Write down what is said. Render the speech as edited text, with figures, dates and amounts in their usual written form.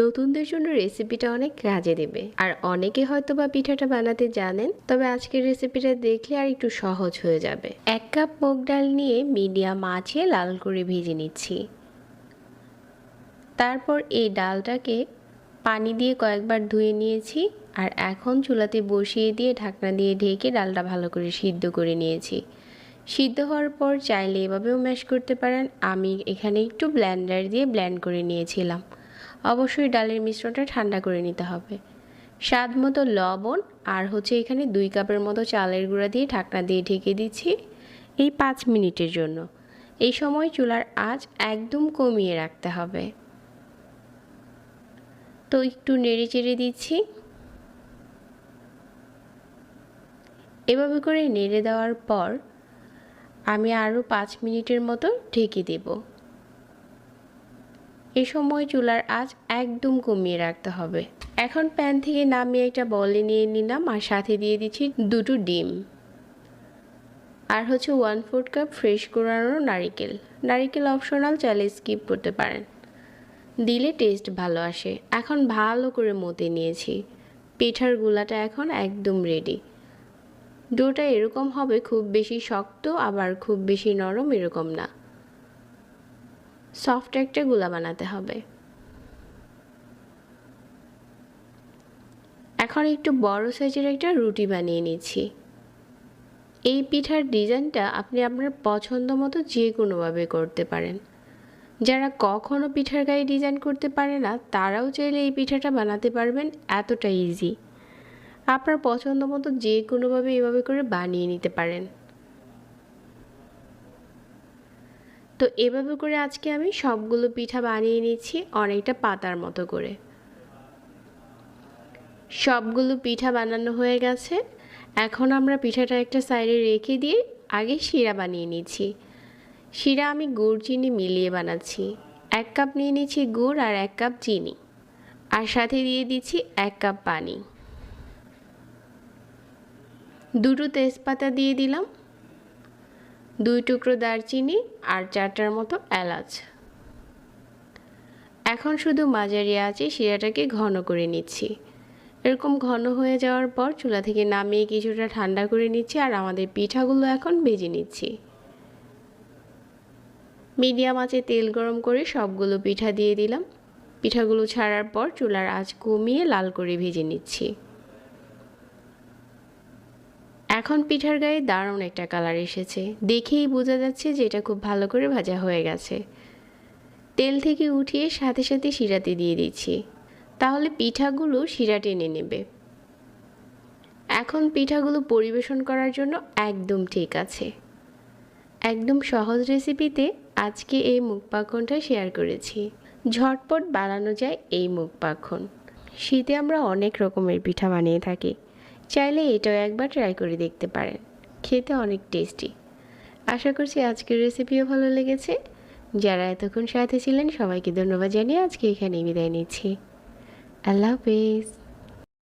নতুনদের জন্য রেসিপিটা অনেক কাজে দেবে। আর অনেকে হয়তোবা পিঠাটা বানাতে জানেন, তবে আজকের রেসিপিটা দেখলে আর একটু সহজ হয়ে যাবে। 1 কাপ মুগ ডাল নিয়ে মিডিয়াম আঁচে লাল করে ভেজে নিচ্ছি। তারপর এই ডালটাকে পানি দিয়ে কয়েকবার ধুয়ে নিয়েছি। আর এখন চুলাতে বসিয়ে দিয়ে ঢাকনা দিয়ে ঢেকে ডালটা ভালো করে সিদ্ধ করে নিয়েছি। সিদ্ধ হওয়ার পর চাইলে এভাবেও ম্যাশ করতে পারেন। আমি এখানে একটু ব্লেন্ডার দিয়ে ব্লেন্ড করে নিয়েছিলাম। অবশ্যই ডালের মিশ্রণটা ঠান্ডা করে নিতে হবে। স্বাদ মতো লবণ আর এখানে 2 কাপের মতো চালের গুঁড়া দিয়ে ঢাকনা দিয়ে ঢেকে দিচ্ছি এই 5 মিনিটের জন্য। এই সময় চুলার আঁচ একদম কমিয়ে রাখতে হবে। তো একটু নেড়ে চেড়ে দিচ্ছি। এভাবে করে নেড়ে দেওয়ার পর আমি আরও 5 মিনিটের মতো ঢেকে দেব। এই সময় চুলার আঁচ একদম কমিয়ে রাখতে হবে। এখন প্যান থেকে নামিয়ে একটা বলে নিয়ে নিলাম আর সাথে দিয়ে দিচ্ছি 2টো ডিম আর 1/4 কাপ ফ্রেশ কোরানো নারিকেল। নারিকেল অপশনাল, চাইলে স্কিপ করতে পারেন, দিলে টেস্ট ভালো আসে। এখন ভালো করে মতে নিয়েছি। পিঠার গুলাটা এখন একদম রেডি। ডোটা এরকম হবে, খুব বেশি শক্ত আবার খুব বেশি নরম এরকম না, সফট একটা গুলা বানাতে হবে। এখন একটু বড় সাইজের একটা রুটি বানিয়ে নিচ্ছি। এই পিঠার ডিজাইনটা আপনি আপনার পছন্দ মতো যে কোনোভাবে করতে পারেন। যারা কখনো পিঠার গায়ে ডিজাইন করতে পারে না, তারাও চাইলে এই পিঠাটা বানাতে পারবেন, এতটা ইজি। আপনার পছন্দ মতো যে কোনোভাবে এভাবে করে বানিয়ে নিতে পারেন। তো এভাবে করে আজকে আমি সবগুলো পিঠা বানিয়ে নিচ্ছি অনেকটা পাতার মতো করে। সবগুলো পিঠা বানানো হয়ে গেছে। এখন আমরা পিঠাটা একটা সাইডে রেখে দিয়ে আগে শিরা বানিয়ে নিচ্ছি। শিরা আমি গুড় চিনি মিলিয়ে বানাচ্ছি। 1 কাপ নিয়ে নিচ্ছি গুড় আর 1 কাপ চিনি, আর সাথে দিয়ে দিচ্ছি 1 কাপ পানি। 2টো তেজপাতা দিয়ে দিলাম, 2 টুকরো দারচিনি আর 4টার মতো এলাচ। এখন শুধু মাঝারি আঁচে শিরাটাকে ঘন করে নিচ্ছি। এরকম ঘন হয়ে যাওয়ার পর চুলা থেকে নামিয়ে কিছুটা ঠান্ডা করে নিচ্ছি আর আমাদের পিঠাগুলো এখন ভেজে নিচ্ছি। মিডিয়াম আঁচে তেল গরম করে সবগুলো পিঠা দিয়ে দিলাম। পিঠাগুলো ছাড়ার পর চুলার আঁচ কমিয়ে লাল করে ভেজে নিচ্ছি। এখন পিঠার গায়ে দারুণ একটা কালার এসেছে, দেখেই বোঝা যাচ্ছে যে এটা খুব ভালো করে ভাজা হয়ে গেছে। তেল থেকে উঠিয়ে সাথে সাথে শিরাতে দিয়ে দিচ্ছি, তাহলে পিঠাগুলো শিরা টেনে নেবে। এখন পিঠাগুলো পরিবেশন করার জন্য একদম ঠিক আছে। একদম সহজ রেসিপিতে আজকে এই মুগ পাখনটা শেয়ার করেছি। ঝটপট বানানো যায় এই মুগ পাখন। শীতে আমরা অনেক রকমের পিঠা বানিয়ে থাকি, চাইলে এটাও একবার ট্রাই করে দেখতে পারেন, খেতে অনেক টেস্টি। আশা করছি আজকের রেসিপিও ভালো লেগেছে। যারা এতক্ষণ সাথে ছিলেন সবাইকে ধন্যবাদ জানিয়ে আজকে এখানেই বিদায় নিচ্ছি। আল্লাহ হাফেজ।